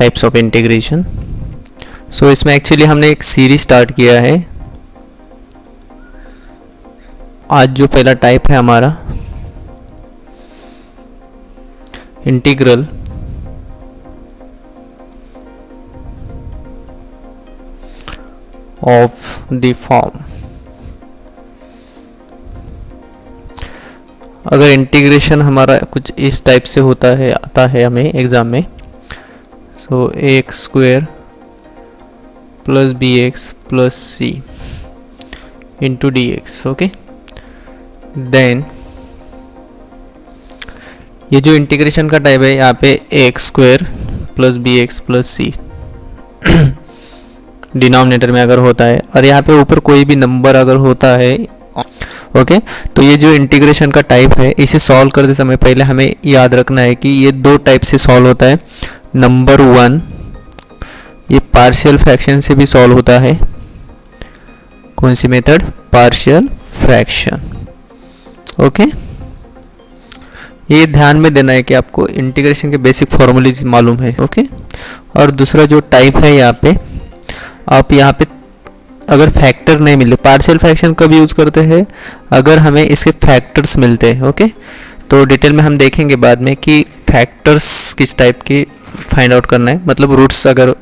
Types of integration. सो इसमें actually हमने एक सीरीज स्टार्ट किया है। आज जो पहला टाइप है हमारा इंटीग्रल ऑफ द फॉर्म। अगर इंटीग्रेशन हमारा कुछ इस टाइप से होता है, आता है हमें एग्जाम में, so x square plus b x plus c into d x. Okay, then ये जो इंटीग्रेशन का टाइप है यहाँ पे x square plus b x plus c denominator में अगर होता है, और यहाँ पे ऊपर कोई भी नंबर अगर होता है, ओके तो ये जो इंटीग्रेशन का टाइप है इसे सॉल्व करते समय पहले हमें याद रखना है कि ये दो टाइप से सॉल्व होता है। नंबर वन, ये पार्शियल फ्रैक्शन से भी सॉल्व होता है। कौन सी मेथड? Partial fraction. ओके, ये ध्यान में देना है कि आपको इंटीग्रेशन के बेसिक फॉर्मूलेज मालूम है। ओके, और दूसरा जो टाइप है यहाँ पे, आप यहाँ पे अगर फैक्टर नहीं मिले, पार्शियल फ्रैक्शन कब यूज़ करते हैं? अगर हमें इसके फैक्टर्स मिलते हैं। ओके, तो डिटेल में हम देखेंगे बाद में कि फैक्टर्स किस टाइप के फाइंड आउट करना है, मतलब रूट्स अगर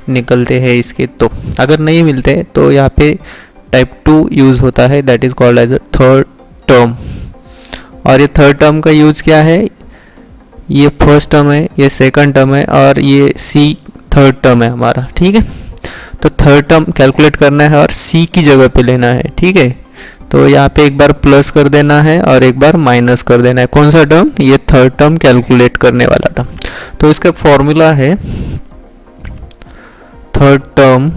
निकलते हैं इसके। तो अगर नहीं मिलते तो यहाँ पे टाइप 2 यूज़ होता है, that is called as a third term. और ये थर्ड टर्म का यूज़ क्या है? ये फर्स्ट टर्म है, ये सेकंड टर्म है, और ये सी थर्ड टर्म है हमारा। ठीक है, तो थर्ड टर्म कैलकुलेट करना है और सी की जगह पे लेना है। ठीक है, तो यहाँ पे एक बार प्लस कर देना है और एक बार माइनस कर देना है। कौन सा टर्म? ये थर्ड टर्म कैलकुलेट करने वाला टर्म। तो इसका फॉर्मूला है थर्ड टर्म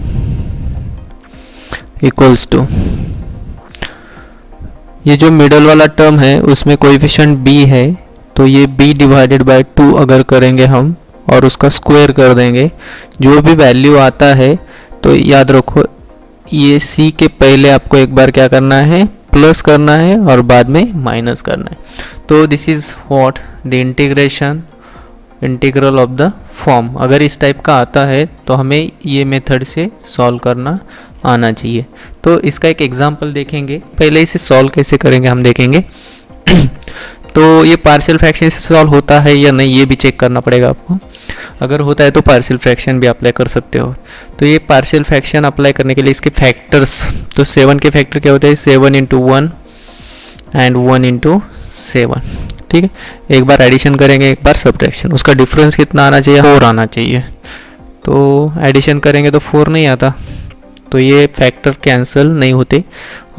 इक्वल्स टू, ये जो मिडल वाला टर्म है उसमें कोएफिशिएंट b है, तो ये b डिवाइडेड बाय 2 अगर करेंगे हम और उसका स्क्वायर कर देंगे, जो भी वैल्यू आता है, तो याद रखो ये c के पहले आपको एक बार क्या करना है? प्लस करना है और बाद में माइनस करना है। तो this is what the integral of the form. अगर इस टाइप का आता है तो हमें ये मेथड से सॉल्व करना आना चाहिए। तो इसका एक एग्जांपल देखेंगे, पहले इसे सॉल्व कैसे करेंगे हम देखेंगे। तो ये पार्शियल फ्रैक्शन से सॉल्व होता है या नहीं ये भी चेक करना पड़ेगा आपको। अगर होता है तो पार्शियल फ्रैक्शन भी अप्लाई कर सकते हो। तो ये पार्शियल फ्रैक्शन अप्लाई करने के लिए इसके फैक्टर्स, तो 7 के फैक्टर क्या होते हैं? 7 इंटू 1 एंड 1 इंटू 7। ठीक है, एक बार एडिशन करेंगे, एक बार सब्ट्रैक्शन। उसका डिफरेंस कितना आना चाहिए? 4 आना चाहिए। तो एडिशन करेंगे तो 4 नहीं आता, तो ये फैक्टर कैंसिल नहीं होते,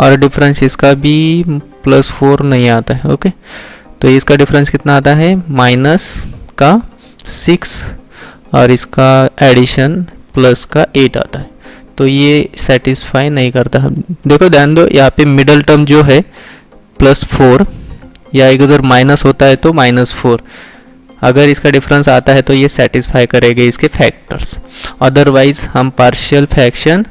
और डिफरेंस इसका भी +4 नहीं आता है। ओके, तो इसका डिफरेंस कितना आता है? माइनस का 6 और इसका एडिशन प्लस का 8 आता है। तो ये सेटिस्फाई नहीं करता। देखो ध्यान दो, यहाँ पे मिडल टर्म जो है +4, या एक उधर माइनस होता है तो -4, अगर इसका डिफरेंस आता है तो ये सेटिस्फाई करेगा इसके फैक्टर्स। अदरवाइज हम पार्शियल फ्रैक्शन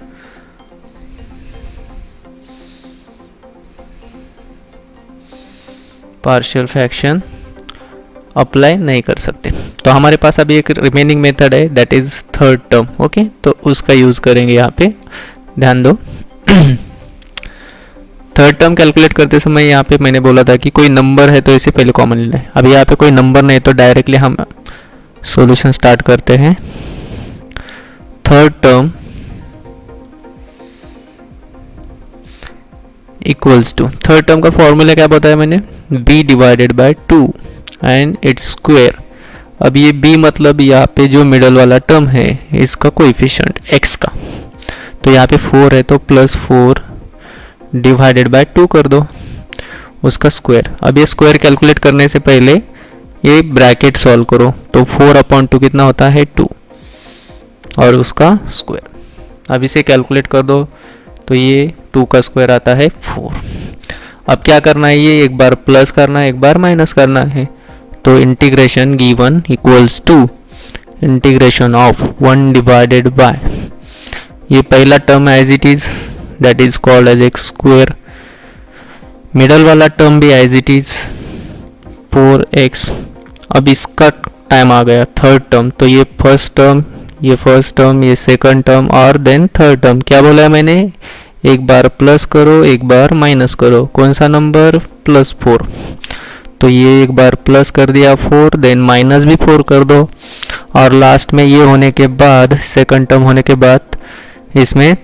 अप्लाई नहीं कर सकते। तो हमारे पास अभी एक रिमेनिंग मेथड है, that is third term. Okay, तो उसका यूज़ करेंगे यहाँ पे, ध्यान दो। थर्ड टर्म कैलकुलेट करते समय यहाँ पे मैंने बोला था कि कोई नंबर है तो इसे पहले कॉमन लेना है। अभी यहाँ पे कोई नंबर नहीं तो डायरेक्टली हम सॉल्यूशन स्टार्ट करते हैं। Third term equals to, third term का फॉर्मूला क्या बताया मैंने? b divided by 2 and its square. अब ये b मतलब यहाँ पे जो मिडल वाला टर्म है इसका कोएफिशिएंट x का, तो यहाँ पे 4 है तो +4 डिवाइडेड बाय 2 कर दो, उसका स्क्वायर। अब ये स्क्वायर कैलकुलेट करने से पहले ये ब्रैकेट सॉल्व करो, तो 4/2 कितना होता है? 2, और उसका स्क्वायर। अब इसे कैलकुलेट कर दो तो ये 2 का स्क्वायर आता है 4। अब क्या करना है? ये एक बार प्लस करना है, एक बार माइनस करना है। तो integration given equals to integration of 1 divided by, ये पहला term as it is, that is called as X square. Middle वाला टर्म भी एज इट इज 4x। अब इसका टाइम आ गया थर्ड टर्म, तो ये फर्स्ट टर्म ये फर्स्ट टर्म, ये सेकंड टर्म और देन थर्ड टर्म। क्या बोला है मैंने, एक बार प्लस करो एक बार माइनस करो। कौन सा नंबर, +4। तो ये एक बार प्लस कर दिया 4, देन माइनस भी 4 कर दो, और लास्ट में ये होने के बाद, सेकंड टर्म होने के बाद इसमें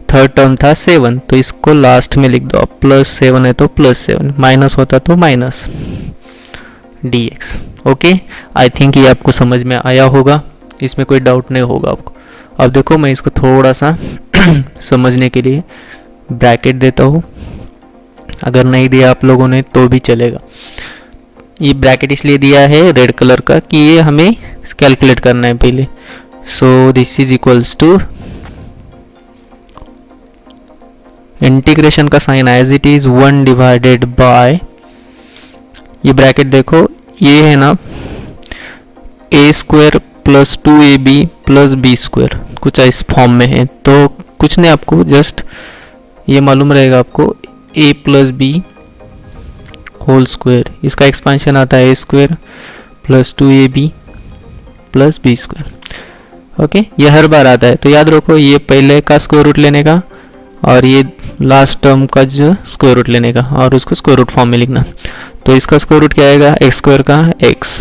थर्ड टर्म था 7, तो इसको लास्ट में लिख दो। अब +7 है तो +7, माइनस होता तो minus dx। Okay, I think ये आपको समझ में आया होगा, इसमें कोई डाउट नहीं होगा आपको। अब देखो मैं इसको थोड़ा सा समझने के लिए ब्रैकेट देता हूँ, अगर नहीं दिया आप लोगों ने तो भी चलेगा। ये ब्रैकेट इसलिए दिया है रेड कलर का कि ये हमें कैलकुलेट करना है पहले। So this is equals to, integration का sign as it is 1 divided by, ये ब्रैकेट देखो ये है ना a² + 2ab + b², कुछ इस फॉर्म में है। तो कुछ नहीं, आपको जस्ट ये मालूम रहेगा आपको a + b होल², इसका एक्सपेंशन आता है a² + 2ab + b²। ओके, ये हर बार आता है, तो याद रखो ये पहले का स्क्वायर रूट लेने का और ये लास्ट टर्म का जो स्क्वायर रूट लेने का, और उसको स्क्वायर रूट फॉर्म में लिखना। तो इसका स्क्वायर रूट क्या आएगा, x² का x,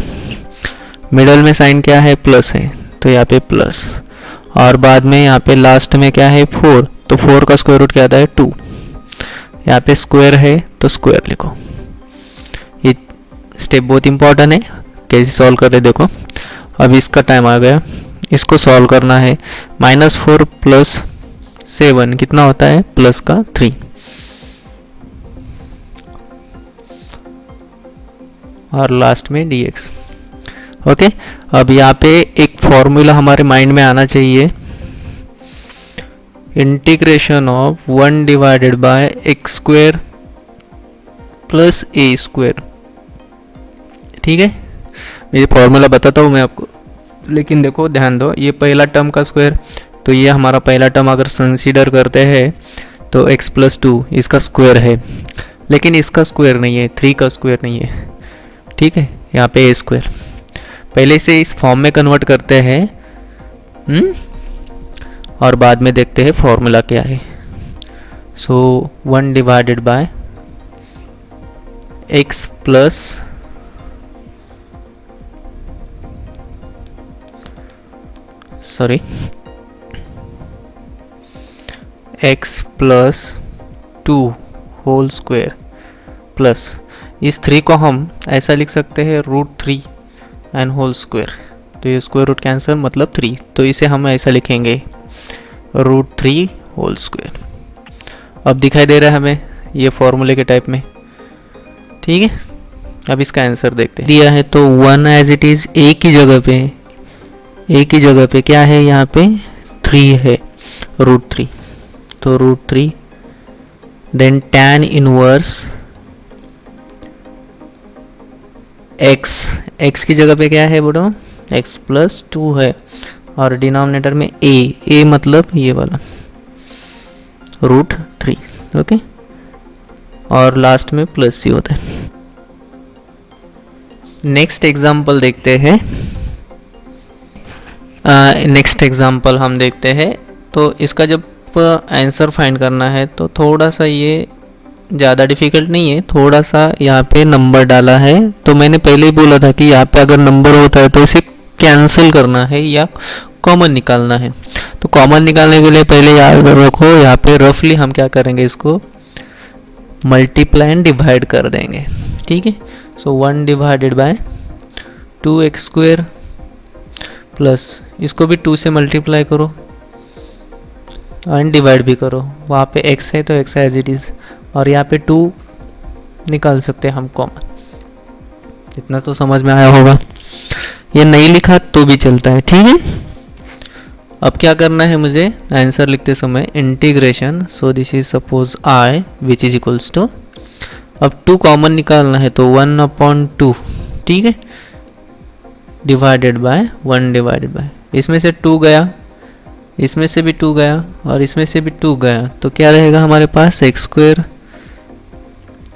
मिडल में साइन क्या है, प्लस है, तो यहाँ पे प्लस, और बाद में यहाँ पे लास्ट में क्या है 4, तो 4 का स्क्वायर रूट क्या आता है 2, यहाँ पे स्क्वायर है तो स्क्वायर लिखो। ये स्टेप बहुत इंपॉर्टेंट है, कैसे सॉल्व कर रहे देखो। अब इसका टाइम आ गया, इसको सॉल्व करना है। -4 + 7 कितना होता है, +3, और लास्ट में dx। ओके, अब यहाँ पे एक फॉर्मूला हमारे माइंड में आना चाहिए, integration of 1 divided bye x² + a²। ठीक है, ये फॉर्मूला बताता हूँ मैं आपको, लेकिन देखो ध्यान दो, ये पहला टर्म का स्क्वायर, तो ये हमारा पहला टर्म अगर कंसीडर करते हैं तो x + 2 इसका स्क्वायर है, लेकिन इसका स्क्वायर नहीं है, 3 का स्क्वायर नहीं है। ठीक है, यहाँ पे a², पहले से इस फॉर्म में कन्वर्ट करते हैं, और बाद में देखते हैं फॉर्मूला क्या है। So 1 divided by x + x + 2 whole plus, इस 3 को हम ऐसा लिख सकते हैं √3 एंड होल², तो ये स्क्वायर रूट कैंसिल मतलब 3, तो इसे हम ऐसा लिखेंगे √3 होल²। अब दिखाई दे रहा है हमें ये फॉर्मूले के टाइप में। ठीक है, अब इसका आंसर देखते हैं। दिया है तो 1 एज इट इज, एक ही जगह पे क्या है, यहाँ पे 3 है, √3, तो √3, देन tan इनवर्स x की जगह पे क्या है बोलो, x + 2 है, और डिनोमिनेटर में a मतलब ये वाला √3। ओके, और लास्ट में प्लस ही होता है। नेक्स्ट एग्जाम्पल देखते हैं। नेक्स्ट एग्जाम्पल हम देखते हैं, तो इसका जब आंसर फाइंड करना है तो थोड़ा सा ये ज़्यादा डिफ़िकल्ट नहीं है, थोड़ा सा यहाँ पे नंबर डाला है। तो मैंने पहले ही बोला था कि यहाँ पे अगर नंबर होता है तो इसे कैंसिल करना है या कॉमन निकालना है। तो कॉमन निकालने के लिए पहले याद रखो, यहाँ पे रफली हम क्या करेंगे, इसको मल्टीप्लाई एंड डिवाइड कर देंगे। ठीक है, so 1 divided bye 2x² plus, इसको भी 2 से मल्टीप्लाई करो एंड डिवाइड भी करो, वहाँ पे x है तो x एज इट इज़, और यहाँ पे 2 निकाल सकते हैं हम कॉमन। इतना तो समझ में आया होगा, ये नहीं लिखा तो भी चलता है। ठीक है, अब क्या करना है मुझे आंसर लिखते समय, integration, so this is suppose I which is equals to, अब 2 कॉमन निकालना है तो 1/2। ठीक है, डिवाइडेड बाय 1 डिवाइडेड बाय, इसमें से 2 गया, इसमें से भी 2 गया, और इसमें से भी 2 गया, तो क्या रहेगा हमारे पास x²,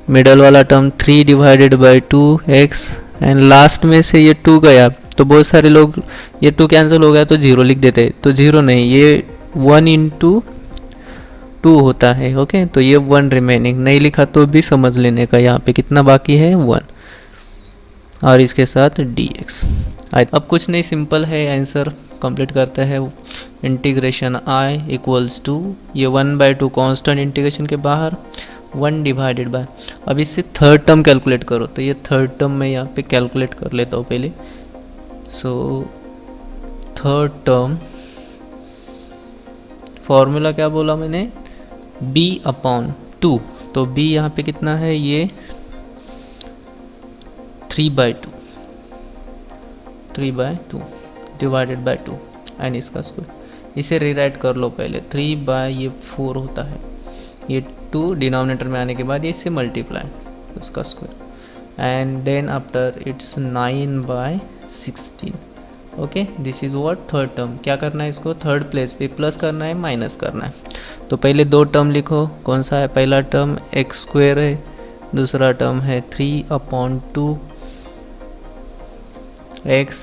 मिडल वाला term 3 divided by 2x, and last में से ये 2 गया तो बहुत सारे लोग ये 2 कैंसिल हो गया तो 0 लिख देते, तो 0 नहीं, ये 1 इंटू 2 होता है। ओके, तो ये 1 रिमेनिंग, नहीं लिखा तो भी समझ लेने का, यहाँ पे कितना बाकी है 1, और इसके साथ dx। अब कुछ नहीं, सिंपल है, आंसर कंप्लीट करते हैं। इंटीग्रेशन i इक्वल्स टू ये 1/2 कांस्टेंट इंटीग्रेशन के बाहर 1 डिवाइडेड बाय, अब इससे थर्ड टर्म कैलकुलेट करो, तो ये थर्ड टर्म मैं यहाँ पे कैलकुलेट कर लेता हूँ पहले। सो थर्ड टर्म फॉर्मूला क्या बोला मैंने, b/2, तो b यहाँ पे कितना है, ये 3/2 डिवाइडेड बाय 2 एंड इसका स्क्वायर, इसे रीराइट कर लो पहले, 3/4 होता है, ये 2 डिनोमिनेटर में आने के बाद ये इससे मल्टीप्लाई, उसका square, and then after its 9/16। Okay, this is what third term. क्या करना है, इसको थर्ड प्लेस पे प्लस करना है, माइनस करना है। तो पहले 2 टर्म लिखो, कौन सा है, पहला टर्म x² है, दूसरा टर्म है 3/2 x।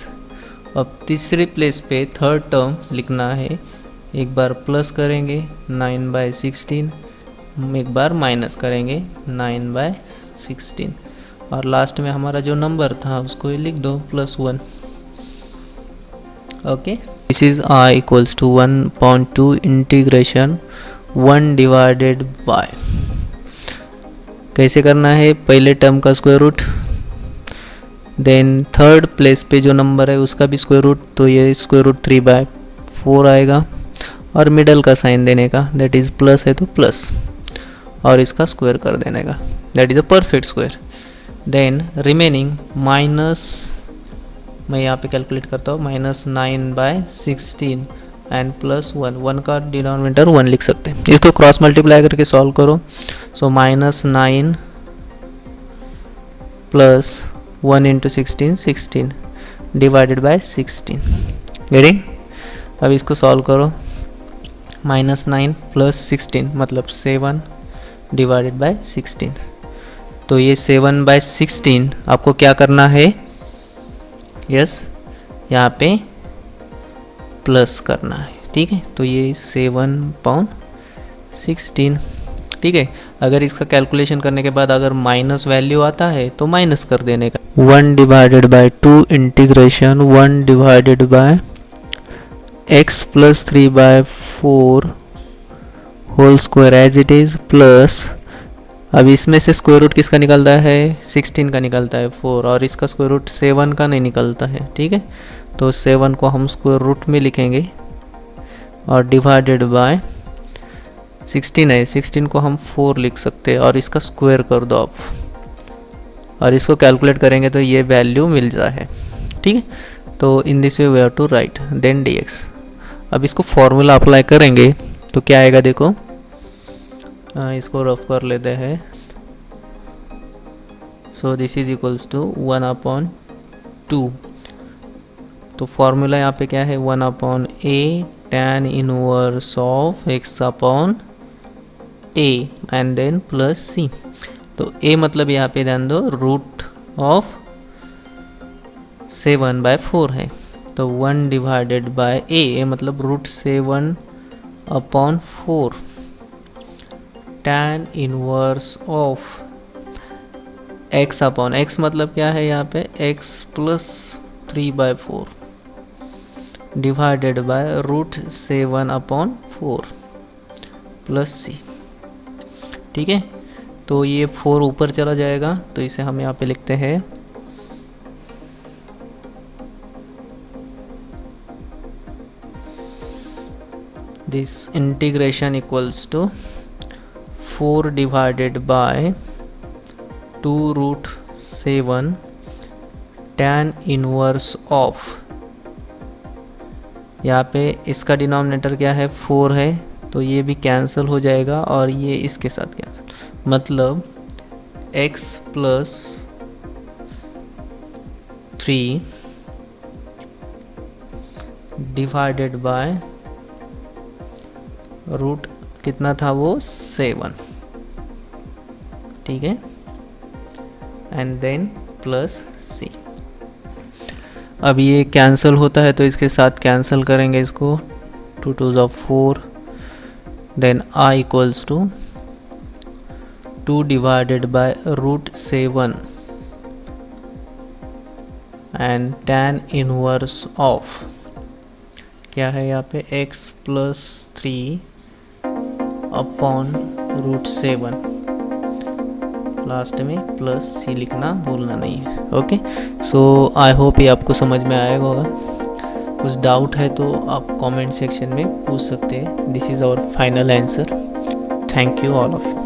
अब तीसरी प्लेस पे थर्ड टर्म लिखना है, एक बार प्लस करेंगे 9/16, एक बार माइनस करेंगे 9/16, और लास्ट में हमारा जो नंबर था उसको ही लिख दो +1। Okay, this is i equals to 1/2 integration 1 divided by, कैसे करना है, पहले टर्म का square root, then third place पे जो नंबर है उसका भी स्क्वायर रूट, तो ये स्क्वायर रूट 3/4 आएगा, और मिडल का साइन देने का, दैट इज़ प्लस है तो प्लस, और इसका स्क्वायर कर देने का, that is a perfect square. Then remaining minus, मैं यहाँ पे कैलकुलेट करता हूँ, -9/16 एंड +1, 1 का डिनोमिनेटर 1 लिख सकते हैं, इसको क्रॉस मल्टीप्लाई करके सॉल्व करो। सो -9 + 1 × 16, 16 डिवाइडेड बाय 16, गेटिंग। अब इसको सॉल्व करो, -9 + 16 मतलब 7 डिवाइडेड बाय 16, तो ये 7/16 आपको क्या करना है, यस यहाँ पे प्लस करना है, ठीक है, तो ये 7/16, ठीक है। अगर इसका कैलकुलेशन करने के बाद अगर माइनस वैल्यू आता है तो माइनस कर देने का, 1 divided by 2 integration 1 divided by x + 3/4 whole square as it is plus, अब इसमें से स्क्वायर रूट किसका निकलता है, 16 का निकलता है 4, और इसका स्क्वायर रूट 7 का नहीं निकलता है, ठीक है, तो 7 को हम स्क्वायर रूट में लिखेंगे, और डिवाइडेड बाय 16 है, 16 को हम 4 लिख सकते हैं, और इसका स्क्वायर कर दो आप, और इसको कैलकुलेट करेंगे तो ये वैल्यू मिल जाता है, ठीक है। तो in this way we have to write then dx। अब इसको फॉर्मूला अप्लाई करेंगे तो क्या आएगा, देखो इसको रफ कर लेते हैं। So this is equals to 1/2, तो फॉर्मूला यहाँ पे क्या है, 1/a tan inverse of x/a and then +c। तो a मतलब यहाँ पे ध्यान दो रूट ऑफ 7/4 है, तो 1 डिवाइडेड बाय a मतलब √7/4 tan इनवर्स ऑफ x/x मतलब क्या है यहाँ पे x + 3/4 डिवाइडेड बाय √7/4 +c, ठीक है। तो ये 4 ऊपर चला जाएगा, तो इसे हम यहाँ पे लिखते हैं this integration equals to 4 divided by 2√7 tan inverse of, यहाँ पे इसका डिनोमिनेटर क्या है 4 है, तो ये भी कैंसिल हो जाएगा और ये इसके साथ कैंसिल, मतलब x + 3 डिवाइडेड बाय रूट कितना था वो 7, ठीक है, एंड देन +c। अब ये कैंसिल होता है तो इसके साथ कैंसिल करेंगे इसको, 2 2 ज़ा 4, then I equals to 2 divided by √7 and tan inverse of क्या है यहाँ पे x प्लस 3 अपॉन √7, लास्ट में प्लस सी लिखना भूलना नहीं है। ओके, सो आई होप ये आपको समझ में आएगा होगा। कुछ डाउट है तो आप कमेंट सेक्शन में पूछ सकते हैं। This is our final answer. Thank you all of you.